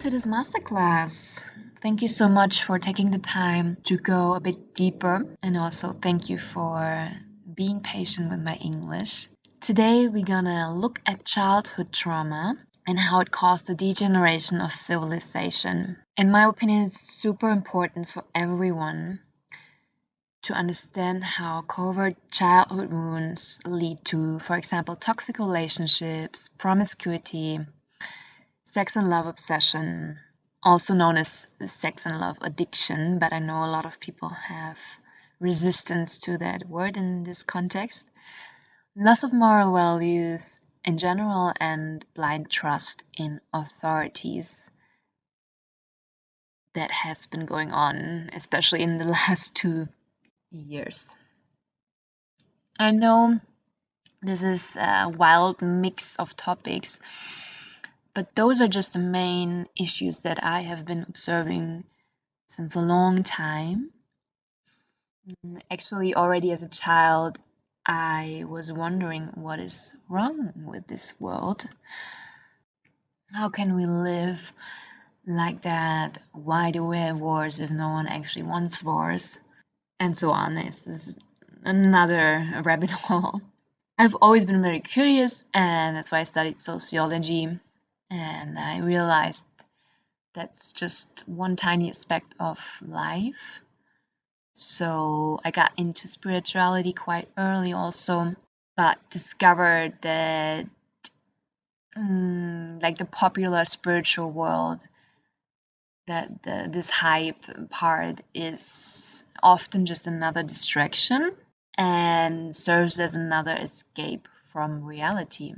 to this masterclass. Thank you so much for taking the time to go a bit deeper, and also thank you for being patient with my English. Today we're gonna look at childhood trauma and how it caused the degeneration of civilization. In my opinion, it's super important for everyone to understand how covert childhood wounds lead to, for example, toxic relationships, promiscuity, sex and love obsession, also known as sex and love addiction, but I know a lot of people have resistance to that word in this context. Loss of moral values in general and blind trust in authorities that has been going on, especially in the last 2 years. I know this is a wild mix of topics, but those are just the main issues that I have been observing since a long time. Actually, already as a child, I was wondering what is wrong with this world. How can we live like that? Why do we have wars if no one actually wants wars? And so on. This is another rabbit hole. I've always been very curious, and that's why I studied sociology. And I realized that's just one tiny aspect of life. So I got into spirituality quite early also, but discovered that like the popular spiritual world, that this hyped part is often just another distraction and serves as another escape from reality.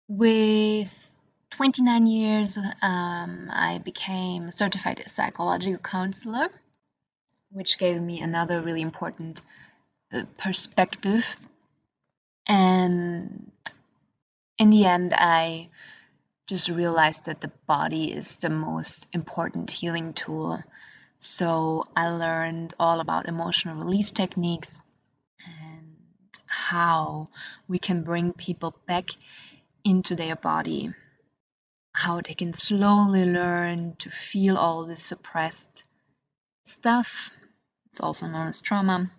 With 29 years, I became a certified psychological counselor, which gave me another really important perspective. And in the end, I just realized that the body is the most important healing tool. So I learned all about emotional release techniques and how we can bring people back into their body, how they can slowly learn to feel all this suppressed stuff. It's also known as trauma.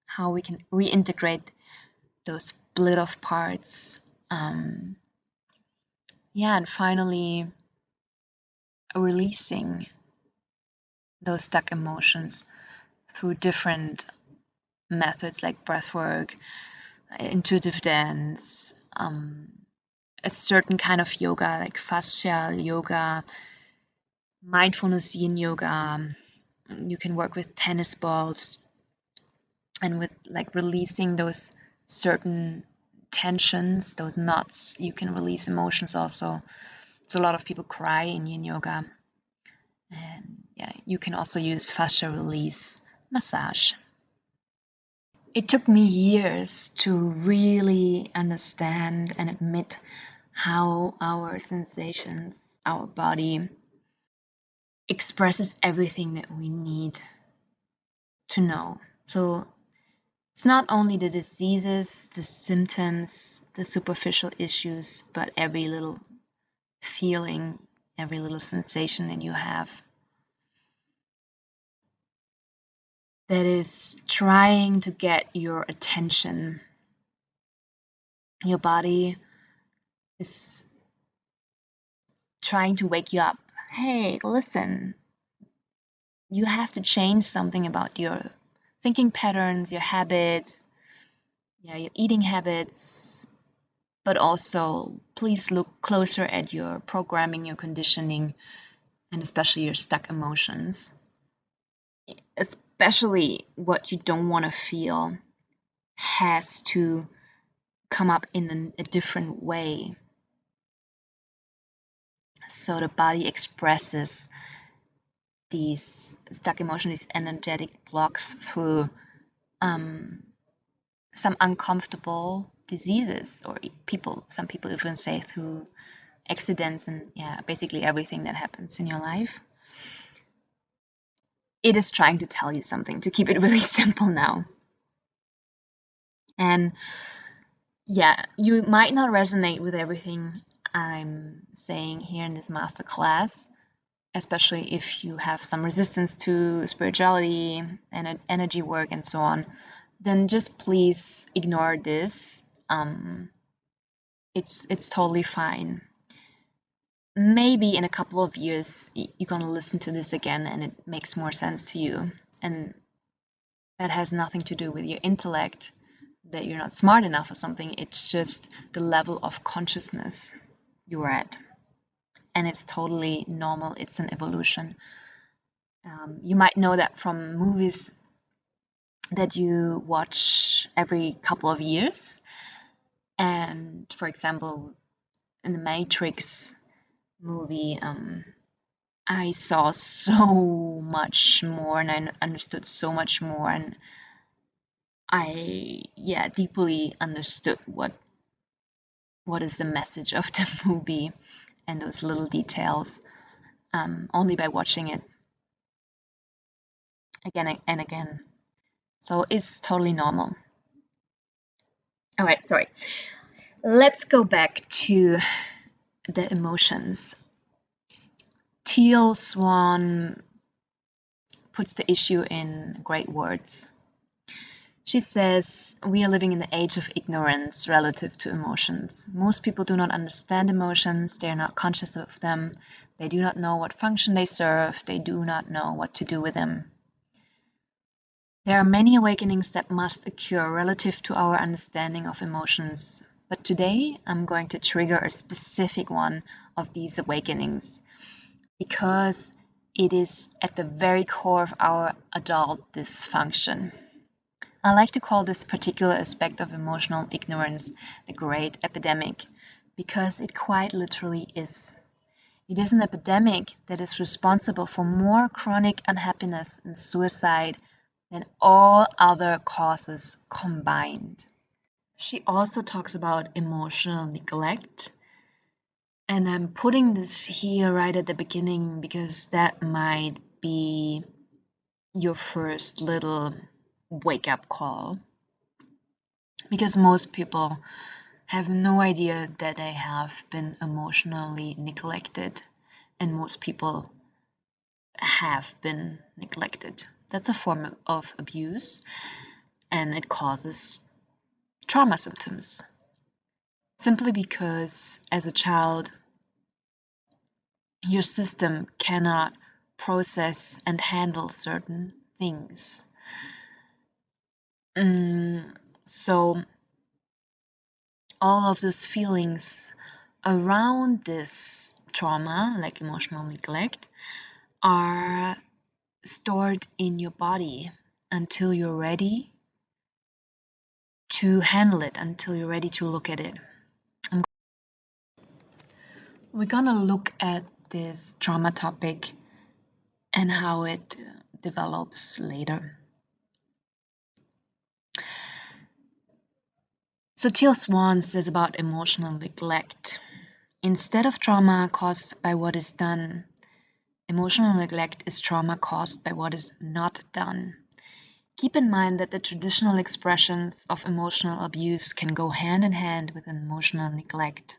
How we can reintegrate those split off parts. And finally releasing those stuck emotions through different methods like breathwork, intuitive dance, a certain kind of yoga like fascial yoga, mindfulness yin yoga. You can work with tennis balls and with like releasing those certain tensions, those knots. You can release emotions also. So a lot of people cry in yin yoga. And yeah, you can also use fascia release massage. It took me years to really understand and admit how our sensations, our body expresses everything that we need to know. So it's not only the diseases, the symptoms, the superficial issues, but every little feeling, every little sensation that you have that is trying to get your attention. Your body is trying to wake you up. Hey, listen, you have to change something about your thinking patterns, your habits, your eating habits, but also please look closer at your programming, your conditioning, and especially your stuck emotions. Especially what you don't want to feel has to come up in a different way. So the body expresses these stuck emotions, these energetic blocks through some uncomfortable diseases, or some people even say through accidents, and basically everything that happens in your life. It is trying to tell you something, to keep it really simple now. And you might not resonate with everything I'm saying here in this master class, especially if you have some resistance to spirituality and energy work and so on, then just please ignore this. It's totally fine. Maybe in a couple of years you're gonna listen to this again and it makes more sense to you, and that has nothing to do with your intellect, that you're not smart enough or something. It's just the level of consciousness you're at, and it's totally normal. It's an evolution. You might know that from movies that you watch every couple of years, and for example in the Matrix movie, I saw so much more and I understood so much more, and I deeply understood what is the message of the movie and those little details, only by watching it again and again. So it's totally normal. All right, sorry. Let's go back to the emotions. Teal Swan puts the issue in great words. She says, we are living in the age of ignorance relative to emotions. Most people do not understand emotions, they are not conscious of them, they do not know what function they serve, they do not know what to do with them. There are many awakenings that must occur relative to our understanding of emotions, but today I'm going to trigger a specific one of these awakenings, because it is at the very core of our adult dysfunction. I like to call this particular aspect of emotional ignorance the great epidemic, because it quite literally is. It is an epidemic that is responsible for more chronic unhappiness and suicide than all other causes combined. She also talks about emotional neglect, and I'm putting this here right at the beginning because that might be your first little wake-up call. Because most people have no idea that they have been emotionally neglected, and most people have been neglected. That's a form of abuse, and it causes trauma symptoms. Simply because as a child, your system cannot process and handle certain things. So all of those feelings around this trauma, like emotional neglect, are stored in your body until you're ready to handle it, until you're ready to look at it. We're gonna look at this trauma topic and how it develops later. So Teal Swan says about emotional neglect. Instead of trauma caused by what is done, emotional neglect is trauma caused by what is not done. Keep in mind that the traditional expressions of emotional abuse can go hand in hand with emotional neglect.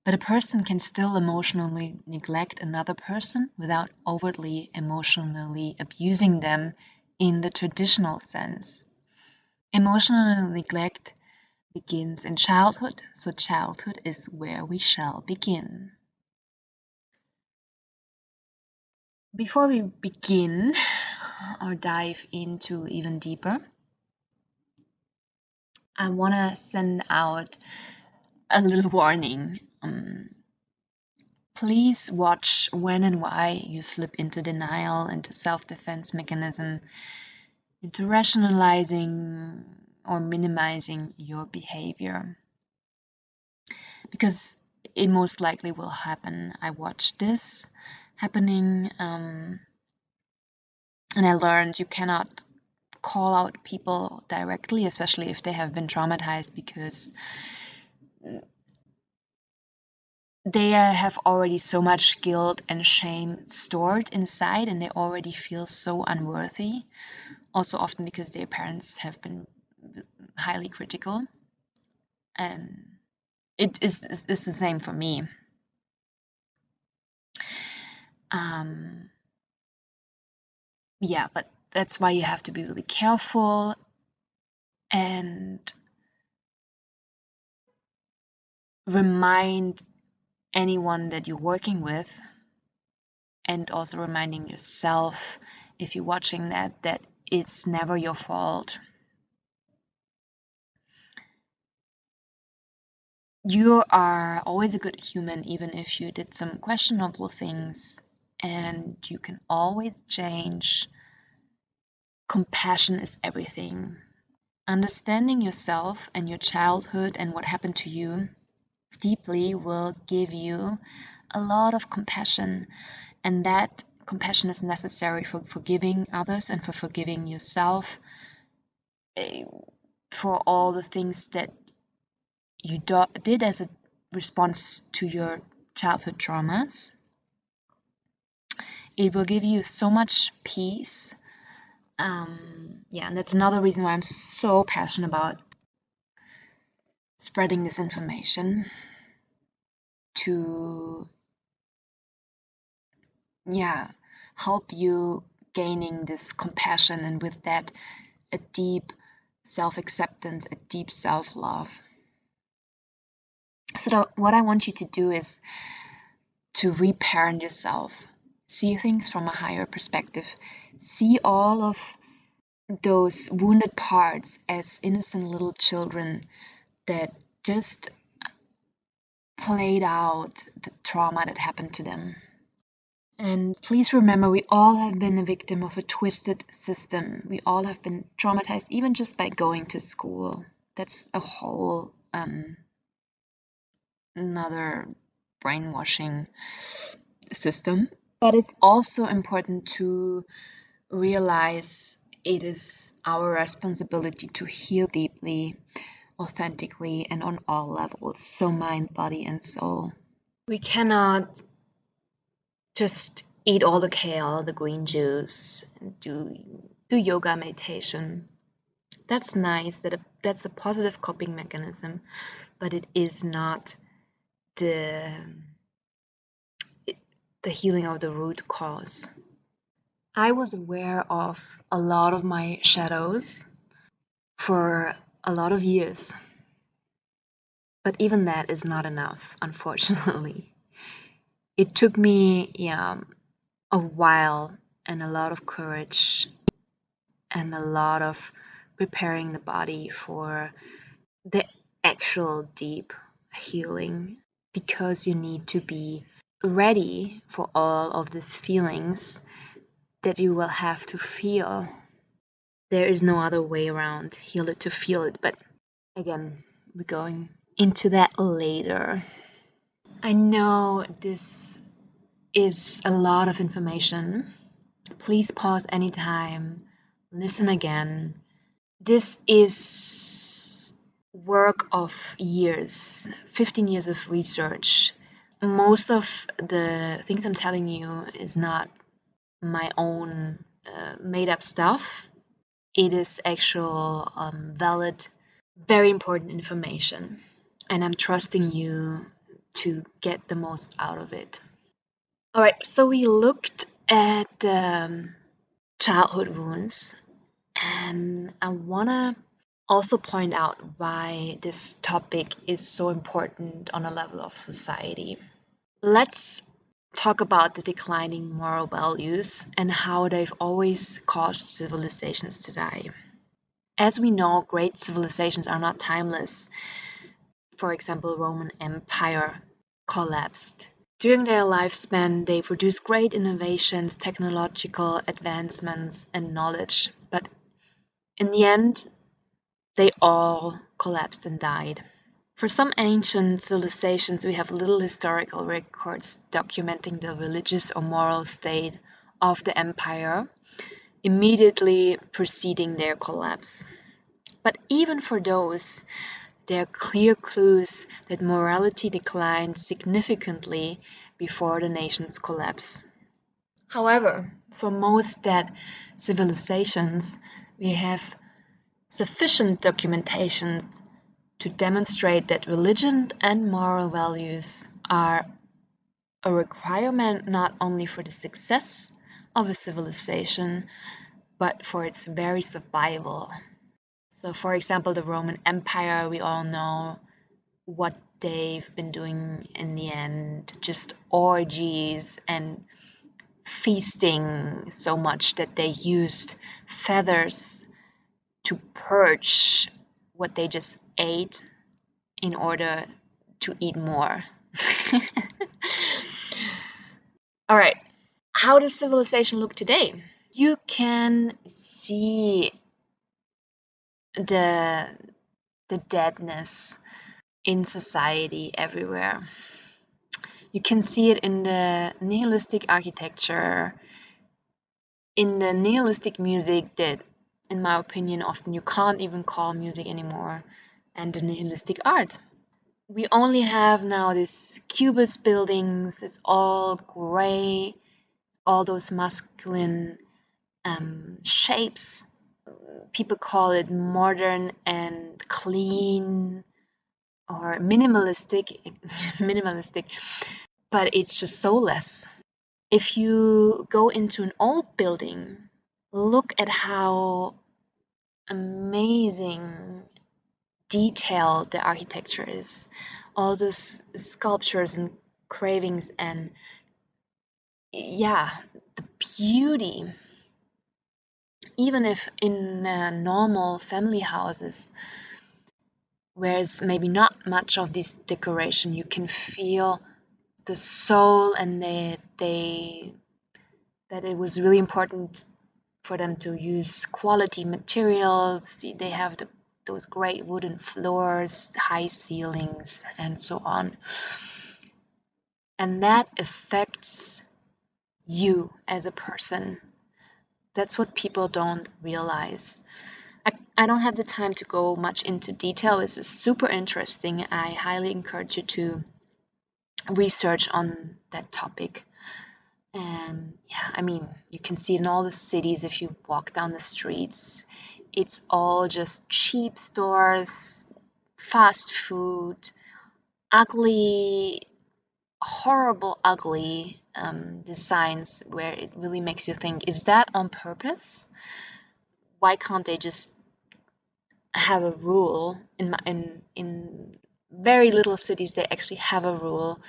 But a person can still emotionally neglect another person without overtly emotionally abusing them in the traditional sense. Emotional neglect begins in childhood, so childhood is where we shall begin. Before we begin or dive into even deeper, I want to send out a little warning. Please watch when and why you slip into denial, into self-defense mechanism, into rationalizing or minimizing your behavior. Because it most likely will happen. I watched this happening, and I learned you cannot call out people directly, especially if they have been traumatized, because they have already so much guilt and shame stored inside, and they already feel so unworthy. Also often because their parents have been highly critical. And it's the same for me. Yeah, but that's why you have to be really careful and remind anyone that you're working with, and also reminding yourself, if you're watching that it's never your fault. You are always a good human, even if you did some questionable things, and you can always change. Compassion is everything. Understanding yourself and your childhood and what happened to you deeply will give you a lot of compassion, and that compassion is necessary for forgiving others and for forgiving yourself for all the things that you did as a response to your childhood traumas. It will give you so much peace. Yeah, and that's another reason why I'm so passionate about spreading this information to, help you gaining this compassion, and with that, a deep self-acceptance, a deep self-love. So what I want you to do is to reparent yourself, see things from a higher perspective, see all of those wounded parts as innocent little children that just played out the trauma that happened to them. And please remember, we all have been a victim of a twisted system. We all have been traumatized, even just by going to school. That's a whole another brainwashing system. But it's also important to realize it is our responsibility to heal deeply, authentically, and on all levels, so mind, body, and soul. We cannot just eat all the kale, the green juice, and do yoga, meditation. That's nice, that's a positive coping mechanism, but it is not the healing of the root cause. I was aware of a lot of my shadows for a lot of years, but even that is not enough, unfortunately. It took me a while and a lot of courage and a lot of preparing the body for the actual deep healing, because you need to be ready for all of these feelings that you will have to feel. There is no other way around. Heal it to feel it. But again, we're going into that later. I know this is a lot of information. Please pause anytime. Listen again. This is work of years, 15 years of research. Most of the things I'm telling you is not my own made up stuff. It is actual valid, very important information, and I'm trusting you to get the most out of it. All right, so we looked at childhood wounds, and I want to also point out why this topic is so important on a level of society. Let's talk about the declining moral values and how they've always caused civilizations to die. As we know, great civilizations are not timeless. For example, Roman Empire collapsed. During their lifespan, they produced great innovations, technological advancements, and knowledge, but in the end, they all collapsed and died. For some ancient civilizations, we have little historical records documenting the religious or moral state of the empire immediately preceding their collapse. But even for those, there are clear clues that morality declined significantly before the nation's collapse. However, for most dead civilizations, we have sufficient documentations to demonstrate that religion and moral values are a requirement not only for the success of a civilization, but for its very survival. So, for example, the Roman Empire, we all know what they've been doing in the end, just orgies and feasting so much that they used feathers to purge what they just ate in order to eat more. All right, how does civilization look today? You can see the deadness in society everywhere. You can see it in the nihilistic architecture, in the nihilistic music that, in my opinion, often you can't even call music anymore, and the nihilistic art. We only have now these cubist buildings, it's all gray, all those masculine shapes. People call it modern and clean or minimalistic, but it's just soulless. If you go into an old building, look at how amazing detailed the architecture is. All those sculptures and cravings and yeah, the beauty. Even if in normal family houses, where it's maybe not much of this decoration, you can feel the soul and that it was really important for them to use quality materials. They have those great wooden floors, high ceilings, and so on. And that affects you as a person. That's what people don't realize. I don't have the time to go much into detail. This is super interesting. I highly encourage you to research on that topic. And yeah, I mean, you can see in all the cities if you walk down the streets, it's all just cheap stores, fast food, ugly, horrible, ugly designs where it really makes you think, is that on purpose? Why can't they just have a rule? In very little cities, they actually have a rule.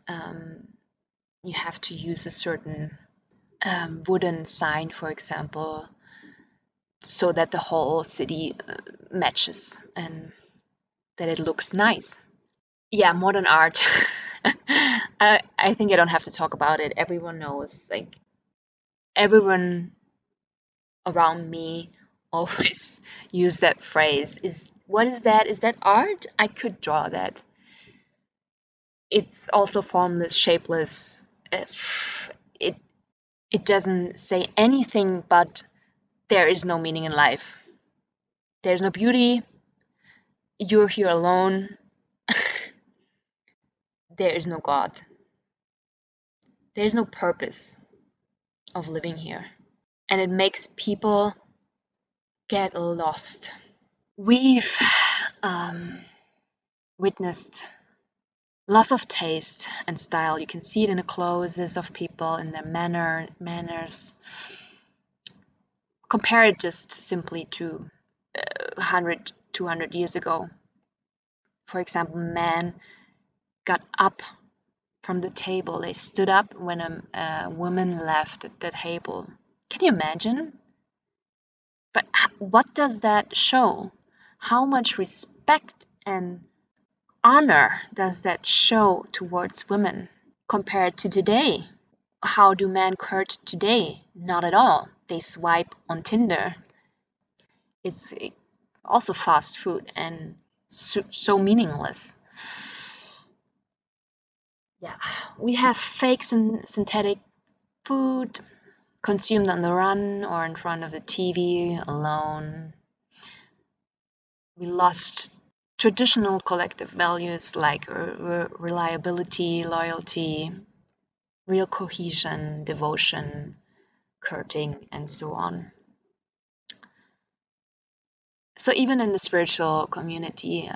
You have to use a certain wooden sign, for example, so that the whole city matches and that it looks nice. Yeah, modern art. I think I don't have to talk about it. Everyone knows, like everyone around me always use that phrase. What is that? Is that art? I could draw that. It's also formless, shapeless. It doesn't say anything, but there is no meaning in life. There's no beauty. You're here alone. There is no God. There's no purpose of living here. And it makes people get lost. We've witnessed loss of taste and style. You can see it in the clothes of people, in their manners. Compare it just simply to 100, 200 years ago. For example, men got up from the table. They stood up when a woman left the table. Can you imagine? But what does that show? How much respect and honor does that show towards women compared to today? How do men court today? Not at all. They swipe on Tinder. It's also fast food and so meaningless. Yeah, we have fake and synthetic food consumed on the run or in front of the TV alone. We lost traditional collective values like reliability, loyalty, real cohesion, devotion, courting, and so on. So even in the spiritual community,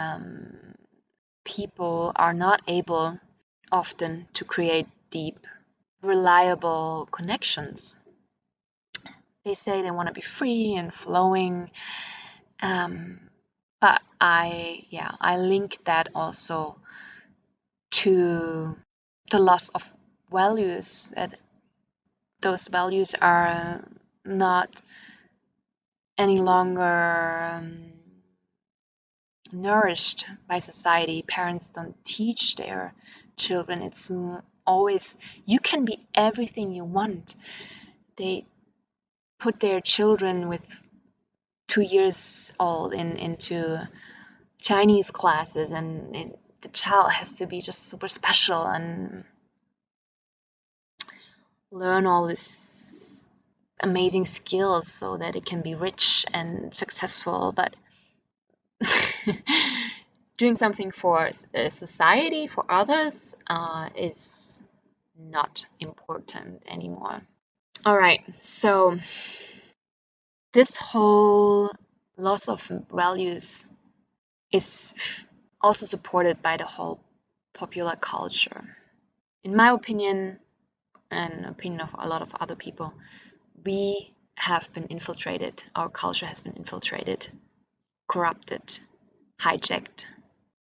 people are not able often to create deep, reliable connections. They say they want to be free and flowing, but I link that also to the loss of values, that those values are not any longer nourished by society. Parents don't teach their children. It's always, you can be everything you want. They put their children with 2 years old into Chinese classes, and the child has to be just super special and learn all these amazing skills so that it can be rich and successful. But doing something for society, for others, is not important anymore. All right, so this whole loss of values is also supported by the whole popular culture. In my opinion, and opinion of a lot of other people, we have been infiltrated, our culture has been infiltrated, corrupted, hijacked.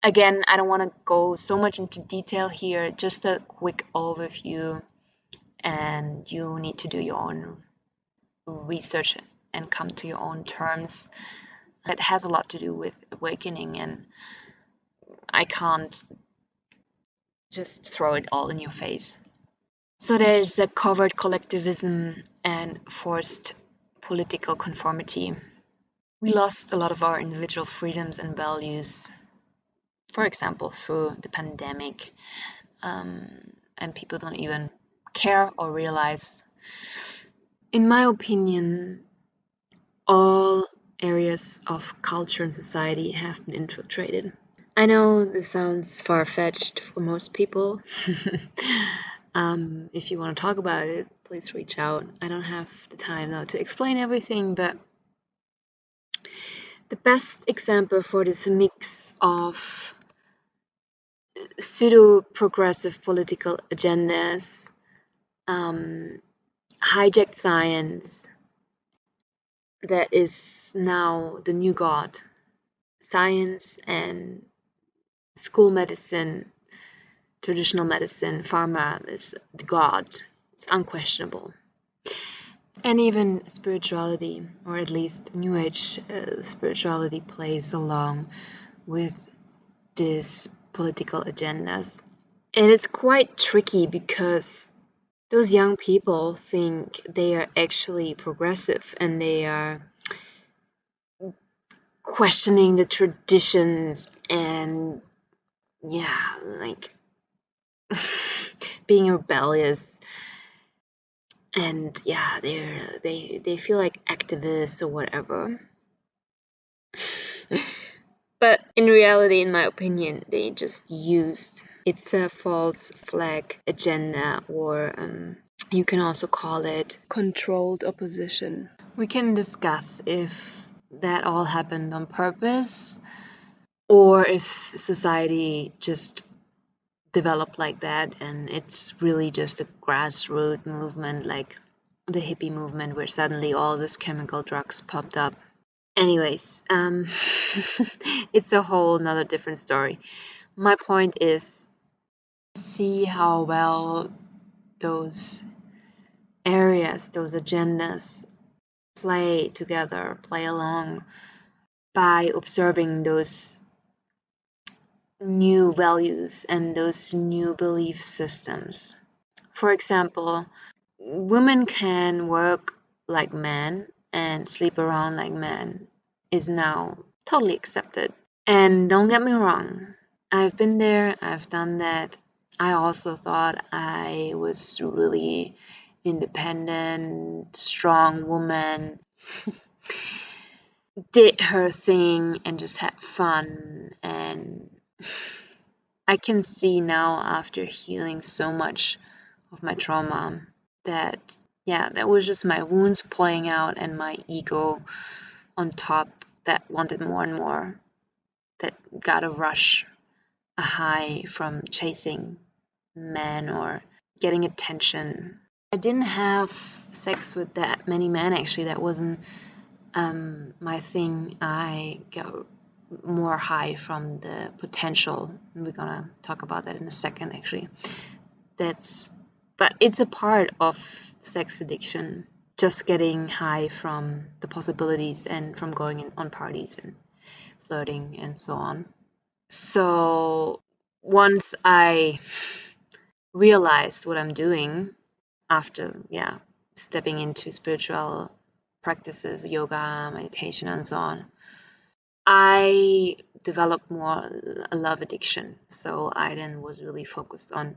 Again, I don't want to go so much into detail here, just a quick overview, and you need to do your own research and come to your own terms. It has a lot to do with awakening, and I can't just throw it all in your face. So there's a covert collectivism and forced political conformity. We lost a lot of our individual freedoms and values, for example, through the pandemic, and people don't even care or realize. In my opinion, all areas of culture and society have been infiltrated. I know this sounds far-fetched for most people. If you want to talk about it, please reach out. I don't have the time now to explain everything, but the best example for this mix of pseudo-progressive political agendas, hijacked science that is now the new god, science and school medicine, traditional medicine, pharma is the god. It's unquestionable. And even spirituality, or at least New Age spirituality, plays along with these political agendas. And it's quite tricky because those young people think they are actually progressive and they are questioning the traditions and like being rebellious, and they feel like activists or whatever. But in reality, in my opinion, they just used, it's a false flag agenda, or you can also call it controlled opposition. We can discuss if that all happened on purpose, or if society just developed like that and it's really just a grassroots movement, like the hippie movement, where suddenly all these chemical drugs popped up. Anyways, it's a whole nother different story. My point is, see how well those areas, those agendas play together, play along, by observing those new values and those new belief systems. For example, women can work like men and sleep around like men is now totally accepted. And don't get me wrong, I've been there, I've done that. I also thought I was really independent, strong woman, did her thing and just had fun. And I can see now, after healing so much of my trauma, that that was just my wounds playing out and my ego on top that wanted more and more, that got a rush, a high from chasing men or getting attention. I didn't have sex with that many men, actually. That wasn't my thing. I got more high from the potential. We're gonna talk about that in a second, actually. But it's a part of sex addiction, just getting high from the possibilities and from going on parties and flirting and so on. So once I realized what I'm doing after, stepping into spiritual practices, yoga, meditation, and so on, I developed more a love addiction. So I then was really focused on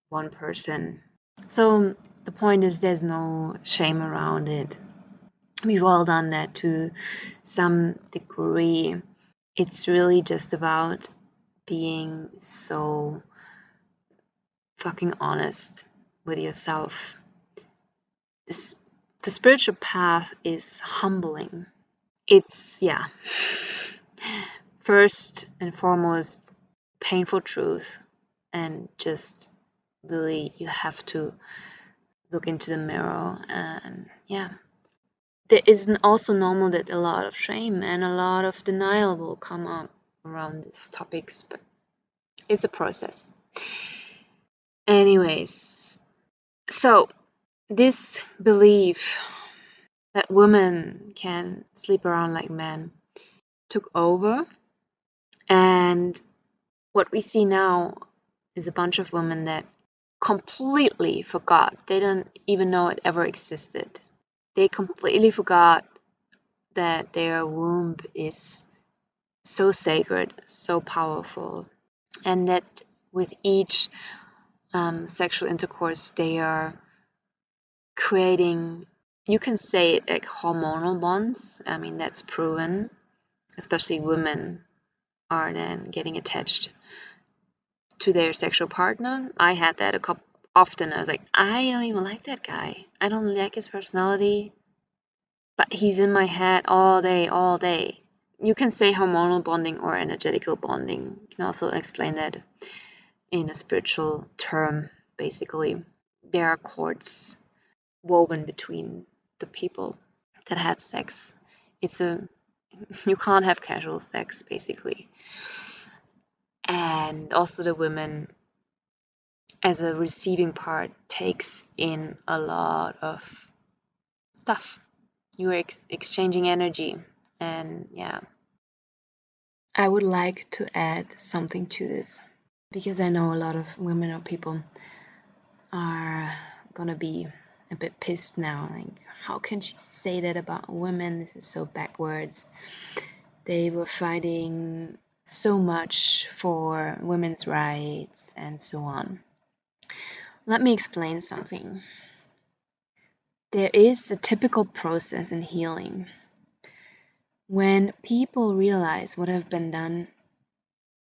one person. So the point is, there's no shame around it. We've all done that to some degree. It's really just about being so fucking honest with yourself. The spiritual path is humbling. It's, first and foremost, painful truth, and just really you have to look into the mirror. And there is also normal that a lot of shame and a lot of denial will come up around these topics, but it's a process. Anyways, so this belief that women can sleep around like men took over, and what we see now is a bunch of women that completely forgot. They don't even know it ever existed. They completely forgot that their womb is so sacred, so powerful, and that with each sexual intercourse they are creating, you can say it like hormonal bonds. I mean, that's proven. Especially women are then getting attached to their sexual partner. I had that often. I was like, I don't even like that guy. I don't like his personality, but he's in my head all day. You can say hormonal bonding or energetical bonding. You can also explain that in a spiritual term. Basically, there are cords woven between the people that had sex. You can't have casual sex, basically. And also the women, as a receiving part, takes in a lot of stuff. You are exchanging energy. And I would like to add something to this, because I know a lot of women or people are gonna be a bit pissed now. Like, how can she say that about women? This is so backwards. They were fighting so much for women's rights and so on. Let me explain something. There is a typical process in healing. When people realize what have been done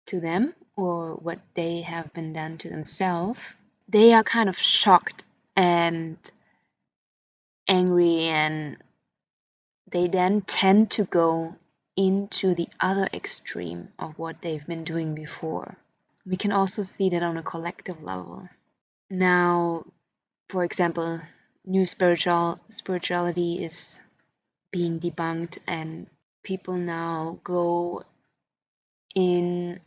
to them or what they have been done to themselves, they are kind of shocked and angry, and they then tend to go into the other extreme of what they've been doing before. We can also see that on a collective level. Now, for example, new spirituality is being debunked, and people now go into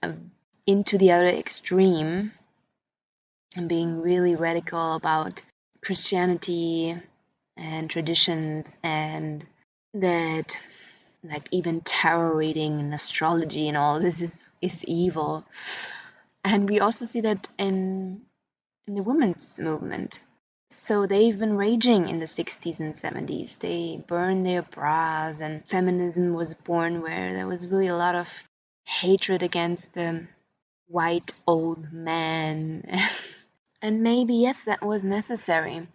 the other extreme and being really radical about Christianity and traditions, and that like even tarot reading and astrology and all this is evil. And we also see that in the women's movement. So they've been raging in the 60s and 70s. They burned their bras, and feminism was born where there was really a lot of hatred against the white old man. And maybe, yes, that was necessary,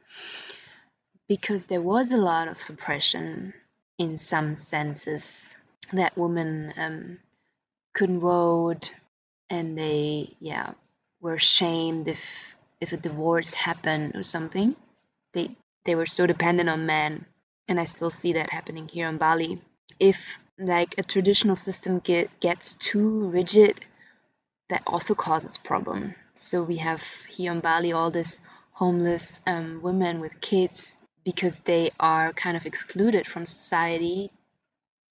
because there was a lot of suppression in some senses, that women couldn't vote, and they were shamed if a divorce happened or something. They were so dependent on men, and I still see that happening here on Bali. If like a traditional system gets too rigid, that also causes problem. So we have here in Bali all this homeless women with kids because they are kind of excluded from society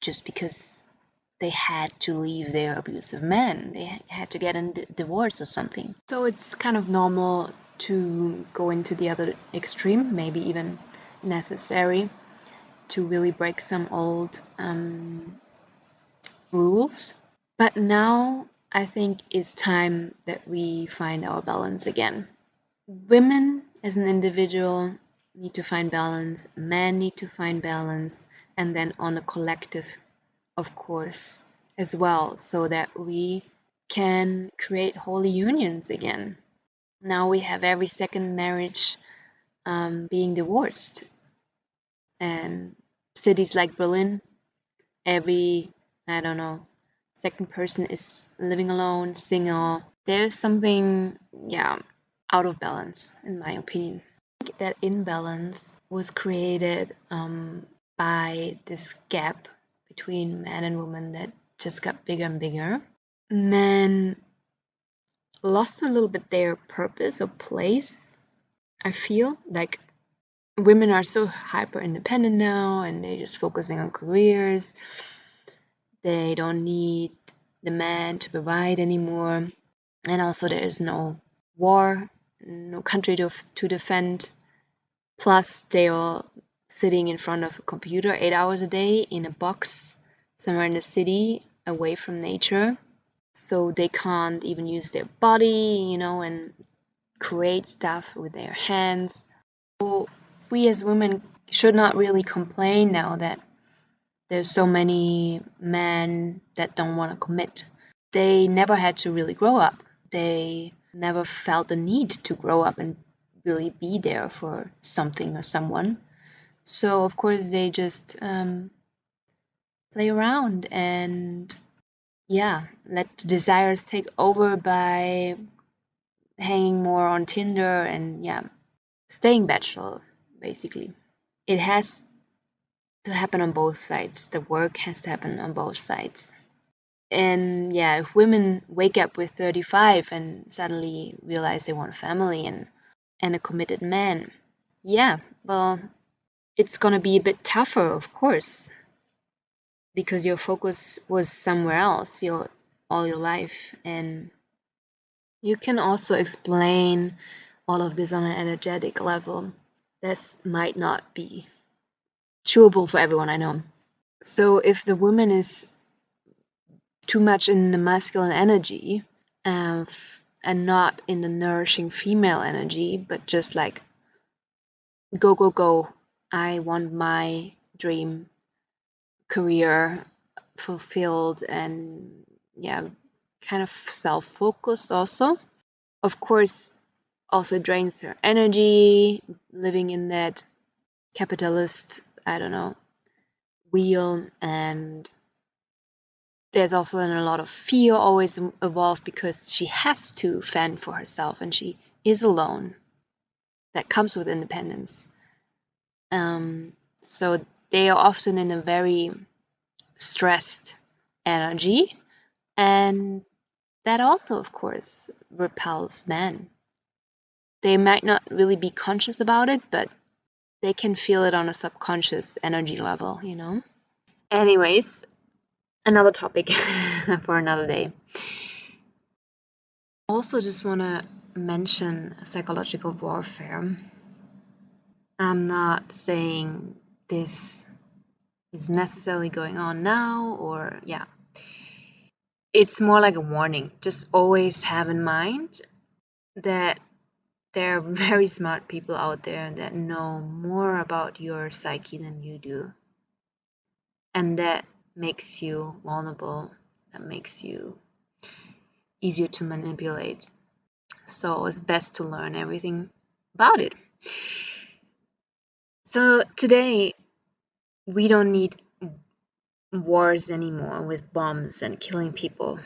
just because they had to leave their abusive man. They had to get a divorce or something. So it's kind of normal to go into the other extreme, maybe even necessary to really break some old rules. But now I think it's time that we find our balance again. Women as an individual need to find balance, men need to find balance, and then on a collective, of course, as well, so that we can create holy unions again. Now we have every second marriage being divorced, and cities like Berlin, every, I don't know, second person is living alone, single. There's something, yeah, out of balance, in my opinion. I think that imbalance was created by this gap between man and woman that just got bigger and bigger. Men lost a little bit their purpose or place. I feel like women are so hyper independent now, and they're just focusing on careers. They don't need the man to provide anymore. And also there's no war, no country to defend. Plus they are sitting in front of a computer 8 hours a day in a box somewhere in the city away from nature. So they can't even use their body, and create stuff with their hands. So we as women should not really complain now that there's so many men that don't want to commit. They never had to really grow up. They never felt the need to grow up and really be there for something or someone. So of course they just play around and let desires take over by hanging more on Tinder and staying bachelor, basically. It has to happen on both sides. The work has to happen on both sides. And if women wake up with 35 and suddenly realize they want a family and a committed man, well, it's gonna be a bit tougher, of course, because your focus was somewhere else all your life. And you can also explain all of this on an energetic level. This might not be chewable for everyone, I know. So if the woman is too much in the masculine energy and not in the nourishing female energy, but just like go, go, go, I want my dream career fulfilled, and kind of self-focused also. Of course, also drains her energy living in that capitalist, I don't know, wheel. And there's also a lot of fear always involved because she has to fend for herself and she is alone. That comes with independence. So they are often in a very stressed energy, and that also, of course, repels men. They might not really be conscious about it, but they can feel it on a subconscious energy level, Anyways, another topic for another day. Also just want to mention psychological warfare. I'm not saying this is necessarily going on now, or it's more like a warning. Just always have in mind that there are very smart people out there that know more about your psyche than you do, and that makes you vulnerable, that makes you easier to manipulate. So it's best to learn everything about it. So today we don't need wars anymore with bombs and killing people.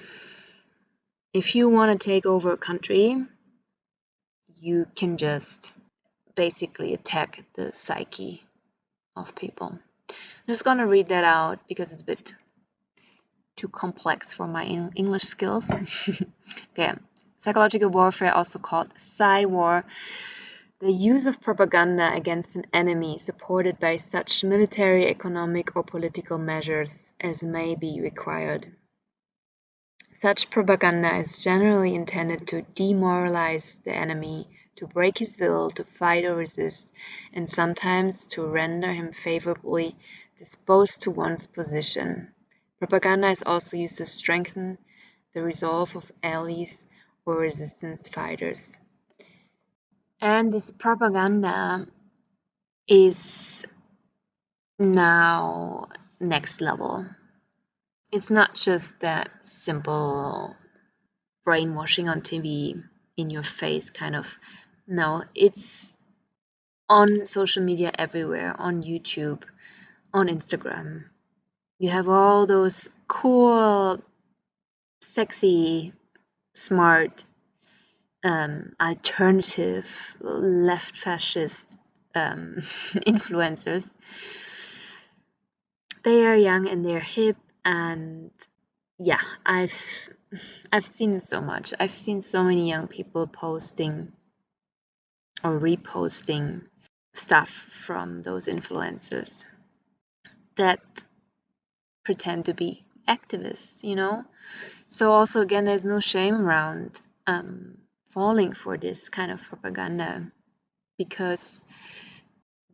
If you want to take over a country, you can just basically attack the psyche of people. I'm just gonna read that out because it's a bit too complex for my English skills. Okay, psychological warfare, also called psy-war, the use of propaganda against an enemy supported by such military, economic, or political measures as may be required. Such propaganda is generally intended to demoralize the enemy, to break his will, to fight or resist, and sometimes to render him favorably disposed to one's position. Propaganda is also used to strengthen the resolve of allies or resistance fighters. And this propaganda is now next level. It's not just that simple brainwashing on TV, in your face kind of. No, it's on social media everywhere, on YouTube, on Instagram. You have all those cool, sexy, smart, alternative, left fascist influencers. They are young and they're hip, and yeah, I've seen so much. I've seen so many young people posting or reposting stuff from those influencers that pretend to be activists, you know? So also, again, there's no shame around falling for this kind of propaganda, because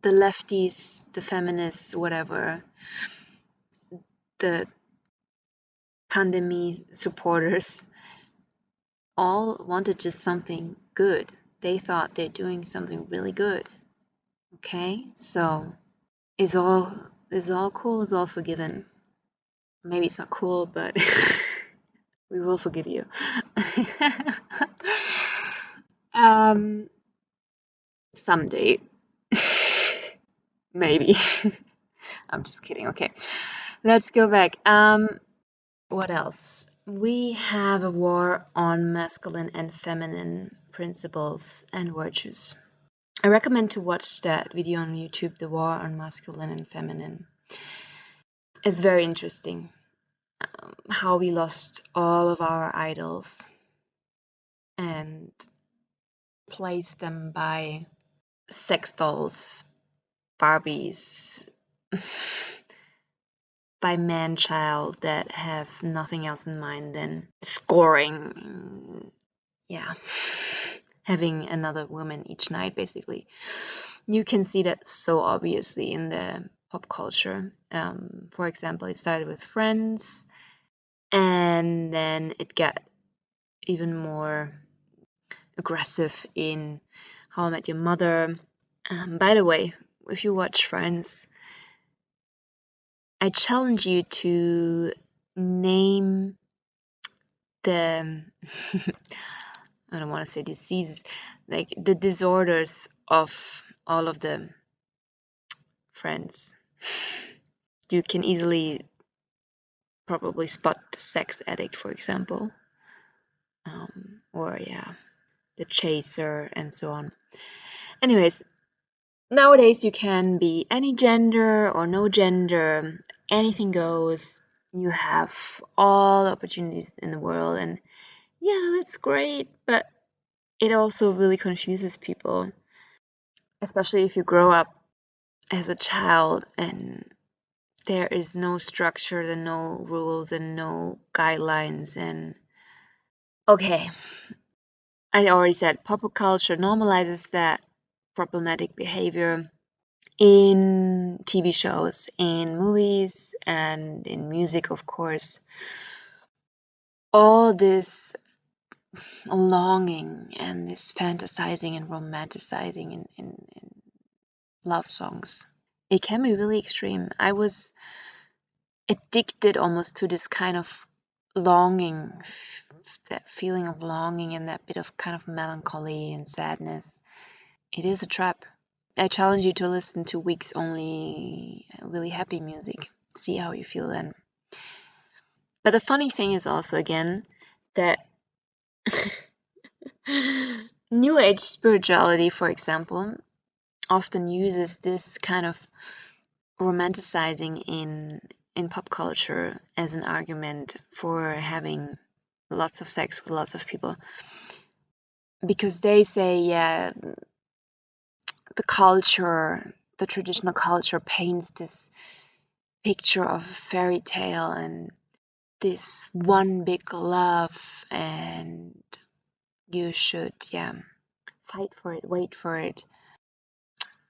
the lefties, the feminists, whatever, the pandemic supporters, all wanted just something good. They thought they're doing something really good. Okay, so it's all cool, it's all forgiven. Maybe it's not cool, but we will forgive you. Someday. Maybe. I'm just kidding. Okay, let's go back. What else? We have a war on masculine and feminine principles and virtues. I recommend to watch that video on YouTube, The War on Masculine and Feminine. It's very interesting how we lost all of our idols and placed them by sex dolls, Barbies, by man-child that have nothing else in mind than scoring, yeah, having another woman each night, basically. You can see that so obviously in the pop culture. For example, it started with Friends, and then it got even more aggressive in How I Met Your Mother. By the way, if you watch Friends, I challenge you to name the I don't want to say diseases, like the disorders of all of the friends. You can easily probably spot the sex addict, for example, or yeah, the chaser, and so on. Anyways, nowadays you can be any gender or no gender, anything goes. You have all the opportunities in the world, and yeah, that's great, but it also really confuses people, especially if you grow up as a child and there is no structure and no rules and no guidelines. And okay, I already said pop culture normalizes that problematic behavior in TV shows, in movies, and in music, of course. All this longing and this fantasizing and romanticizing in love songs, it can be really extreme. I was addicted almost to this kind of longing, that feeling of longing and that bit of kind of melancholy and sadness. It is a trap. I challenge you to listen to Week's only really happy music. See how you feel then. But the funny thing is also, again, that New Age spirituality, for example, often uses this kind of romanticizing in in pop culture as an argument for having lots of sex with lots of people, because they say, yeah, the traditional culture paints this picture of a fairy tale and this one big love, and you should, fight for it, wait for it.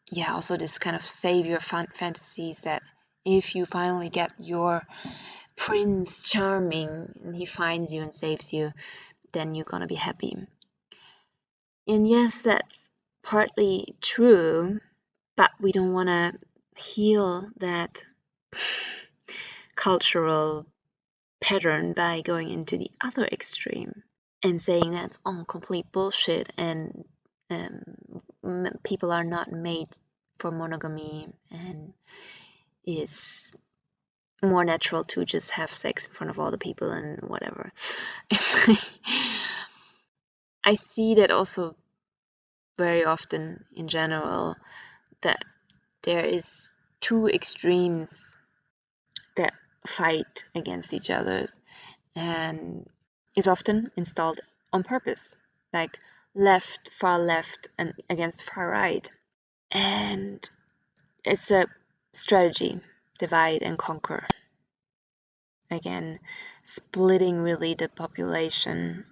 Yeah, also this kind of savior fantasies that if you finally get your Prince Charming and he finds you and saves you, then you're gonna be happy. And yes, that's partly true, but we don't want to heal that cultural pattern by going into the other extreme and saying that's all complete bullshit and people are not made for monogamy and it's more natural to just have sex in front of all the people and whatever. It's like, I see that also very often in general, that there is two extremes that fight against each other, and it's often installed on purpose, like far left and against far right, and it's a strategy, divide and conquer, again splitting really the population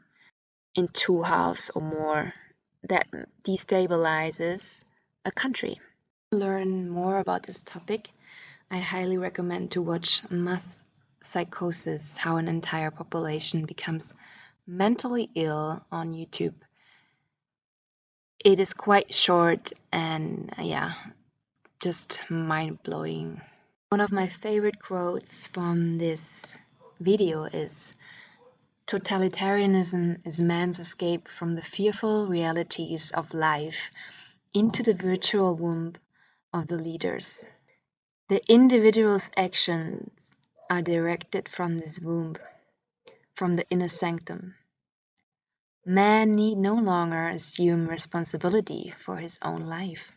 in two halves or more, that destabilizes a country. To learn more about this topic, I highly recommend to watch Mass Psychosis, How an Entire Population Becomes Mentally Ill on YouTube. It is quite short and just mind-blowing. One of my favorite quotes from this video is, "Totalitarianism is man's escape from the fearful realities of life into the virtual womb of the leaders. The individual's actions are directed from this womb, from the inner sanctum. Man need no longer assume responsibility for his own life.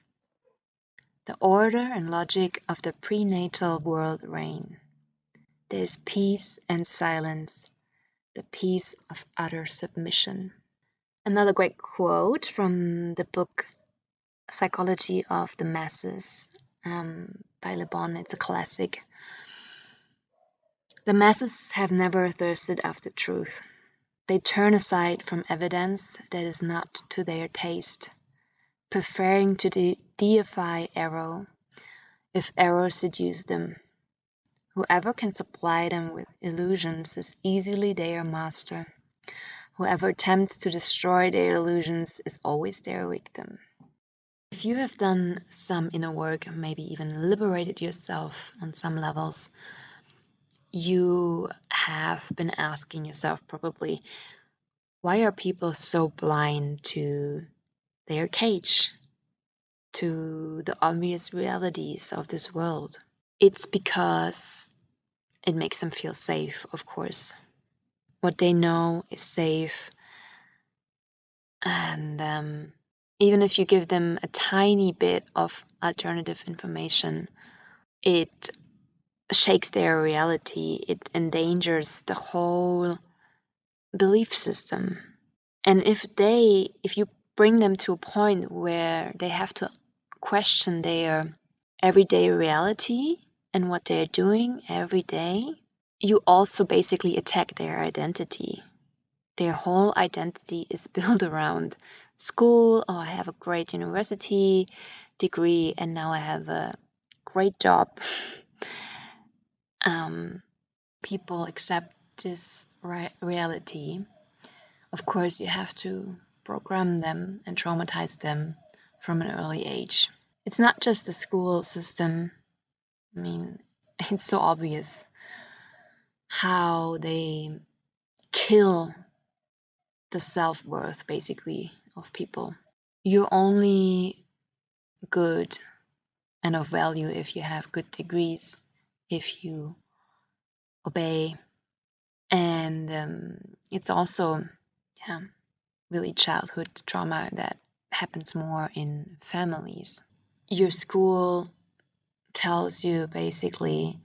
The order and logic of the prenatal world reign. There is peace and silence, the peace of utter submission." Another great quote from the book Psychology of the Masses by Le Bon. It's a classic. "The masses have never thirsted after truth. They turn aside from evidence that is not to their taste, preferring to deify error, if error seduce them. Whoever can supply them with illusions is easily their master. Whoever attempts to destroy their illusions is always their victim." If you have done some inner work, maybe even liberated yourself on some levels, you have been asking yourself probably, why are people so blind to their cage, to the obvious realities of this world? It's because it makes them feel safe, of course. What they know is safe, and even if you give them a tiny bit of alternative information, it shakes their reality. It endangers the whole belief system. And if you bring them to a point where they have to question their everyday reality and what they're doing every day, you also basically attack their identity. Their whole identity is built around school. Oh, I have a great university degree and now I have a great job. People accept this reality. Of course, you have to program them and traumatize them from an early age. It's not just the school system. I mean, it's so obvious how they kill the self-worth, basically, of people. You're only good and of value if you have good degrees, if you obey. And it's also, really childhood trauma that happens more in families. Your school tells you basically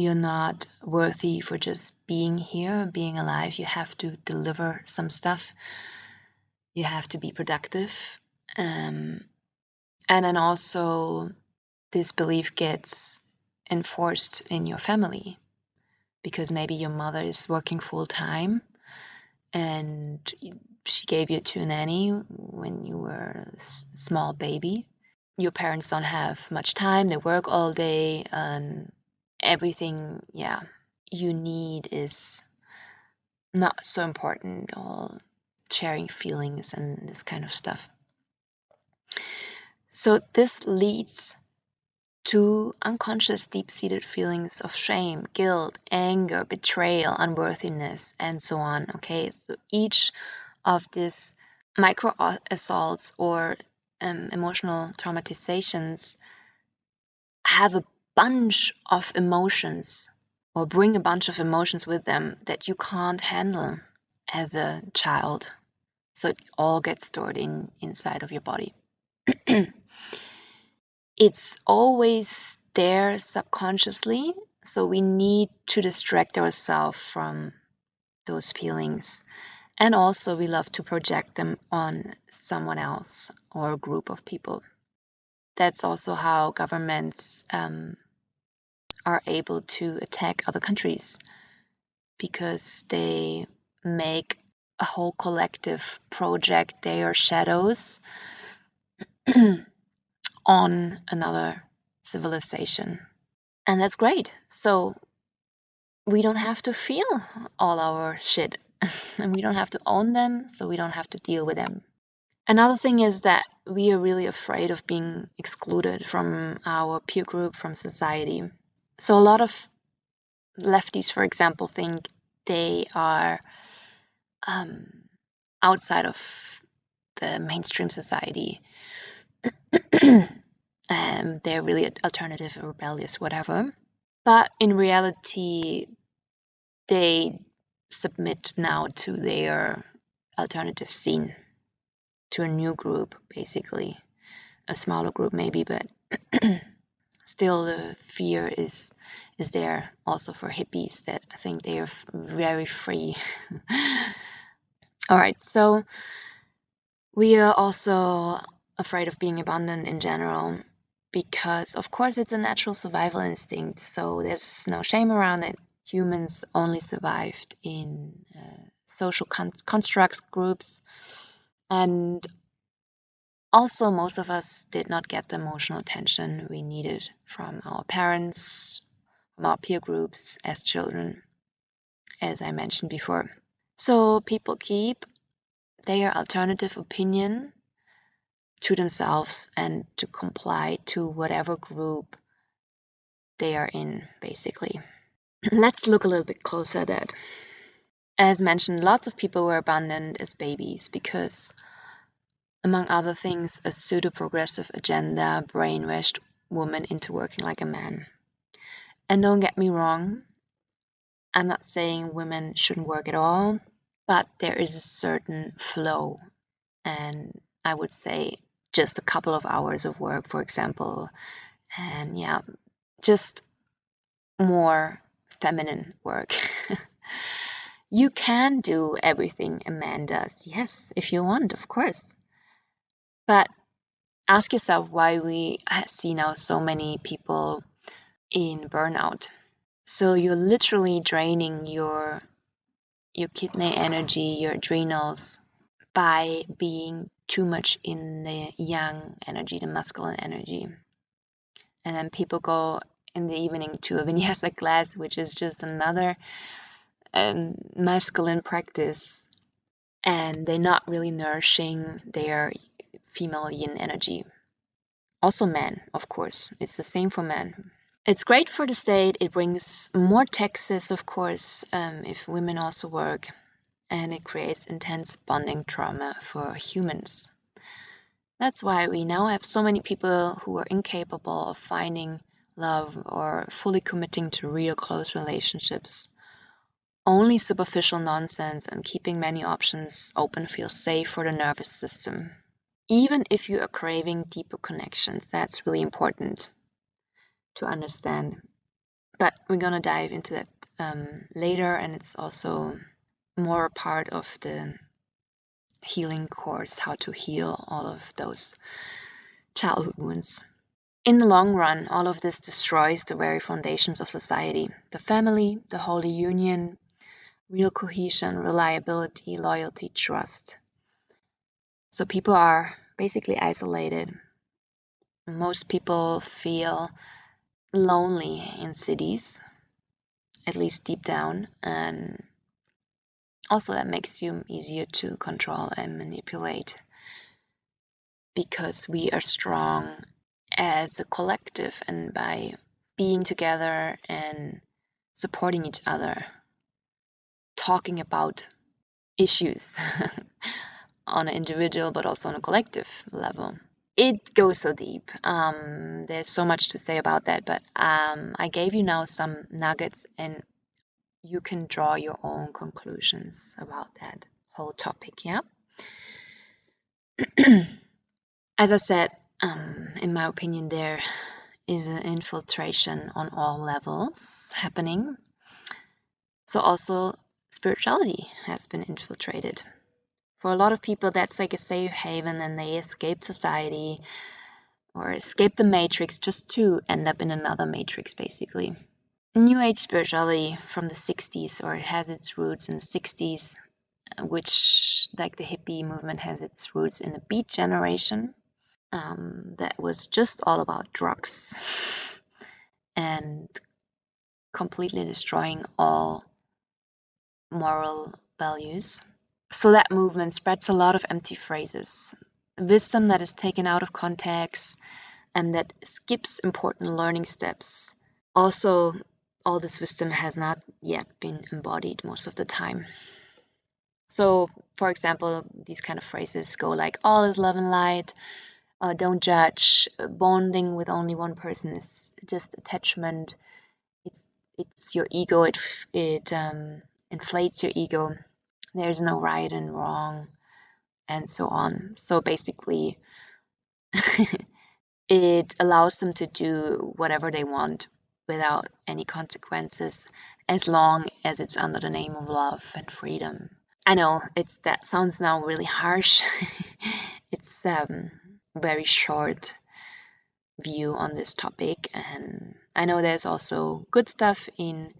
you're not worthy for just being here, being alive. You have to deliver some stuff. You have to be productive. And then also this belief gets enforced in your family because maybe your mother is working full time and she gave you to a nanny when you were a small baby. Your parents don't have much time, they work all day, and everything, you need is not so important, all sharing feelings and this kind of stuff. So this leads to unconscious, deep-seated feelings of shame, guilt, anger, betrayal, unworthiness, and so on. Okay, so each of these micro assaults or emotional traumatizations have a bunch of emotions or bring a bunch of emotions with them that you can't handle as a child. So it all gets stored inside of your body. It's always there subconsciously, so we need to distract ourselves from those feelings. And also we love to project them on someone else or a group of people. That's also how governments are able to attack other countries, because they make a whole collective project their shadows on another civilization. And that's great. So we don't have to feel all our shit and we don't have to own them, so we don't have to deal with them. Another thing is that we are really afraid of being excluded from our peer group, from society. So a lot of lefties, for example, think they are outside of the mainstream society. They're really alternative, rebellious, whatever. But in reality, they submit now to their alternative scene, to a new group, basically. A smaller group maybe, but still the fear is there also for hippies that I think they are very free. All right, so we are also afraid of being abandoned in general because, of course, it's a natural survival instinct, so there's no shame around it. Humans only survived in social constructs, groups, and also most of us did not get the emotional attention we needed from our parents, from our peer groups as children, as I mentioned before. So people keep their alternative opinion to themselves and to comply to whatever group they are in, basically. Let's look a little bit closer at that. As mentioned, lots of people were abandoned as babies because, among other things, a pseudo-progressive agenda brainwashed women into working like a man. And don't get me wrong, I'm not saying women shouldn't work at all, but there is a certain flow, and I would say just a couple of hours of work, for example, and just more feminine work. You can do everything a man does, yes, if you want, of course. But ask yourself why we see now so many people in burnout. So you're literally draining your kidney energy, your adrenals, by being too much in the yang energy, the masculine energy. And then people go in the evening to a vinyasa class, which is just another masculine practice, and they're not really nourishing their female yin energy. Also men, of course, it's the same for men. It's great for the state, it brings more taxes, of course, if women also work, and it creates intense bonding trauma for humans. That's why we now have so many people who are incapable of finding love or fully committing to real close relationships. Only superficial nonsense and keeping many options open feels safe for the nervous system. Even if you are craving deeper connections, that's really important to understand. But we're gonna dive into that later, and it's also more a part of the healing course, how to heal all of those childhood wounds. In the long run, all of this destroys the very foundations of society, the family, the holy union, real cohesion, reliability, loyalty, trust. So people are basically isolated. Most people feel lonely in cities, at least deep down, and also that makes you easier to control and manipulate because we are strong as a collective, and by being together and supporting each other, talking about issues on an individual but also on a collective level. It goes so deep. There's so much to say about that, but I gave you now some nuggets, and you can draw your own conclusions about that whole topic, yeah? As I said, in my opinion, there is an infiltration on all levels happening. So also spirituality has been infiltrated. For a lot of people, that's like a safe haven, and they escape society or escape the matrix just to end up in another matrix, basically. New Age spirituality from the 60s, or it has its roots in the 60s, which, like the hippie movement, has its roots in the Beat Generation. That was just all about drugs and completely destroying all moral values. So that movement spreads a lot of empty phrases, wisdom that is taken out of context and that skips important learning steps. Also, all this wisdom has not yet been embodied most of the time. So, for example, these kind of phrases go like, all is love and light, don't judge, bonding with only one person is just attachment, it's your ego, it inflates your ego, there's no right and wrong, and so on. So basically, it allows them to do whatever they want without any consequences, as long as it's under the name of love and freedom. I know that sounds now really harsh. It's very short view on this topic, and I know there's also good stuff in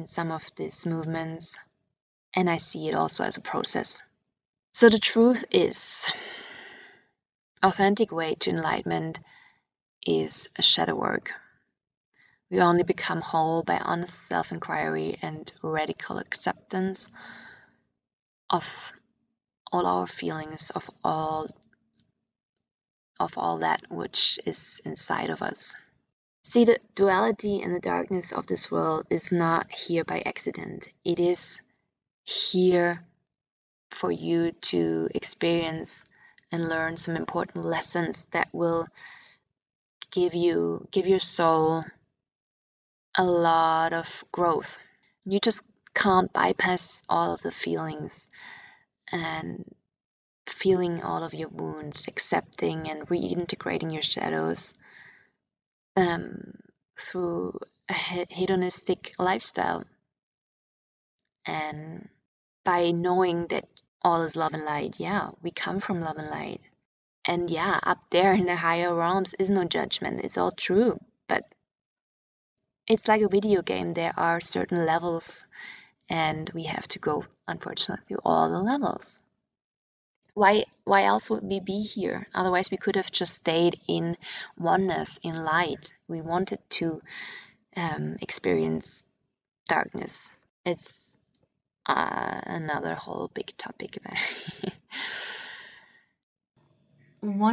some of these movements, and I see it also as a process. So the truth is, authentic way to enlightenment is a shadow work. We only become whole by honest self-inquiry and radical acceptance of all our feelings, of all that which is inside of us. See, the duality and the darkness of this world is not here by accident. It is here for you to experience and learn some important lessons that will give your soul a lot of growth. You just can't bypass all of the feelings and feeling all of your wounds, accepting and reintegrating your shadows through a hedonistic lifestyle, and by knowing that all is love and light. Yeah, we come from love and light, and yeah, up there in the higher realms is no judgment. It's all true, but it's like a video game. There are certain levels, and we have to go, unfortunately, through all the levels. Why else would we be here? Otherwise, we could have just stayed in oneness, in light. We wanted to experience darkness. It's another whole big topic. One